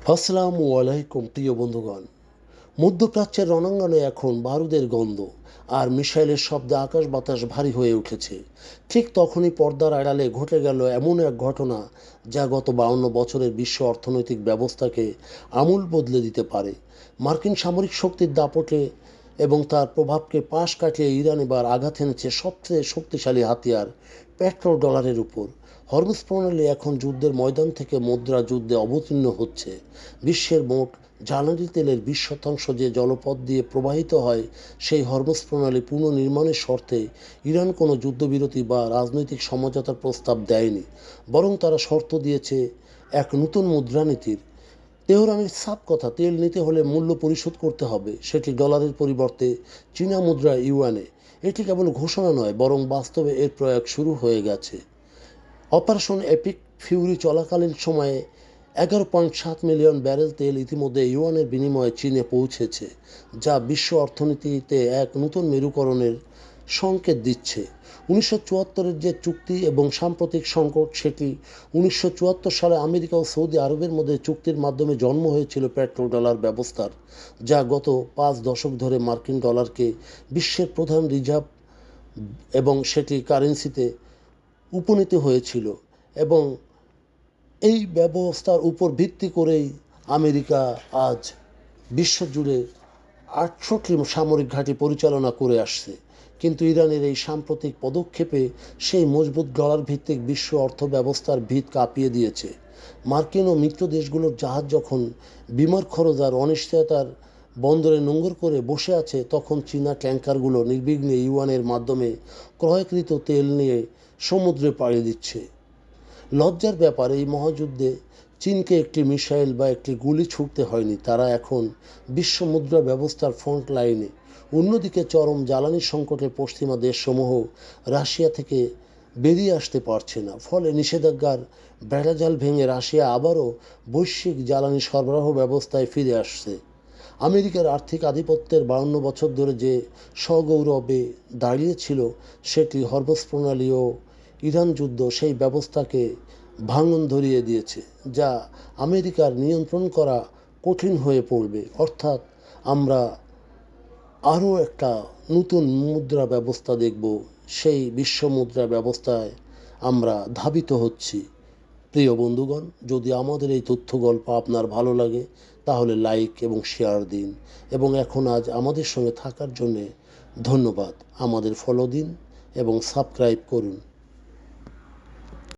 আসসালামু আলাইকুম প্রিয় বন্ধুগণ। মধ্যপ্রাচ্যের রণাঙ্গনে এখন বারুদের গন্ধ আর মিসাইলের শব্দে আকাশ বাতাস ভারী হয়ে উঠেছে। ঠিক তখনই পর্দার আড়ালে ঘটে গেল এমন এক ঘটনা যা গত 52 বছরের বিশ্ব অর্থনৈতিক ব্যবস্থাকে আমূল বদলে দিতে পারে। মার্কিন সামরিক শক্তির দাপটে এবং তার প্রভাবকে পাশ কাটিয়ে ইরান এবার আঘাত এনেছে সবচেয়ে শক্তিশালী হাতিয়ার পেট্রো ডলারের উপর। হরমুজ প্রণালী এখন যুদ্ধের ময়দান থেকে মুদ্রা যুদ্ধে অবতীর্ণ হচ্ছে। বিশ্বের মোট জ্বালানি তেলের 20% যে জলপথ দিয়ে প্রবাহিত হয়, সেই হরমুজ প্রণালী পুনর্নির্মাণের শর্তে ইরান কোনো যুদ্ধবিরতি বা রাজনৈতিক সমঝোতার প্রস্তাব দেয়নি, বরং তারা শর্ত দিয়েছে এক নতুন মুদ্রানীতির। তেহরানের সাফ কথা, তেল নিতে হলে মূল্য পরিশোধ করতে হবে, সেটি ডলারের পরিবর্তে চীনা মুদ্রা ইউয়ানে। এটি কেবল ঘোষণা নয়, বরং বাস্তবে এর প্রয়োগ শুরু হয়ে গেছে। অপারেশন এপিক ফিউরি চলাকালীন সময়ে 11.7 মিলিয়ন ব্যারেল তেল ইতিমধ্যে ইউয়ানের বিনিময়ে চীনে পৌঁছেছে, যা বিশ্ব অর্থনীতিতে এক নতুন মেরুকরণের সংকেত দিচ্ছে। 1974-এর যে চুক্তি এবং সাম্প্রতিক সংকট, সেটি 1974 সালে আমেরিকা ও সৌদি আরবের মধ্যে চুক্তির মাধ্যমে জন্ম হয়েছিল পেট্রো ডলার ব্যবস্থার, যা গত 5 দশক ধরে মার্কিন ডলারকে বিশ্বের প্রধান রিজার্ভ এবং সেটি কারেন্সিতে উপনীত হয়েছিল। এবং এই ব্যবস্থার উপর ভিত্তি করেই আমেরিকা আজ বিশ্বজুড়ে 68টি সামরিক ঘাঁটি পরিচালনা করে আসছে। কিন্তু ইরানের এই সাম্প্রতিক পদক্ষেপে সেই মজবুত ডলার ভিত্তিক বিশ্ব অর্থ ব্যবস্থার ভিত কাঁপিয়ে দিয়েছে। মার্কিন ও মিত্র দেশগুলোর জাহাজ যখন বিমার খরচ আর অনিশ্চয়তার বন্দরে নোঙর করে বসে আছে, তখন চীনা ট্যাঙ্কারগুলো নির্বিঘ্নে ইউয়ানের মাধ্যমে ক্রয়কৃত তেল নিয়ে সমুদ্রে পাড়ি দিচ্ছে। লজ্জার ব্যাপার, এই মহাযুদ্ধে চীনকে একটি মিসাইল বা একটি গুলি ছুড়তে হয়নি। তারা এখন বিশ্ব মুদ্রা ব্যবস্থার ফ্রন্ট লাইনে। অন্যদিকে চরম জ্বালানি সংকটে পশ্চিমা দেশসমূহ রাশিয়া থেকে বেরিয়ে আসতে পারছে না। ফলে নিষেধাজ্ঞার বেড়াজাল ভেঙে রাশিয়া আবারও বৈশ্বিক জ্বালানি সরবরাহ ব্যবস্থায় ফিরে আসছে। আমেরিকার আর্থিক আধিপত্যের 52 বছর ধরে যে সগৌরবে দাঁড়িয়েছিল, সেটি হরমুজ প্রণালী ও ইরান যুদ্ধ সেই ব্যবস্থাকে ভাঙন ধরিয়ে দিয়েছে, যা আমেরিকার নিয়ন্ত্রণ করা কঠিন হয়ে পড়বে। অর্থাৎ আমরা আরও একটা নতুন মুদ্রা ব্যবস্থা দেখব। সেই বিশ্ব মুদ্রা ব্যবস্থায় আমরা ধাবিত হচ্ছি। প্রিয় বন্ধুগণ, যদি আমাদের এই তথ্য গল্প আপনার ভালো লাগে, তাহলে লাইক এবং শেয়ার দিন। এবং এখন আজ আমাদের সঙ্গে থাকার জন্যে ধন্যবাদ। আমাদের ফলো দিন এবং সাবস্ক্রাইব করুন।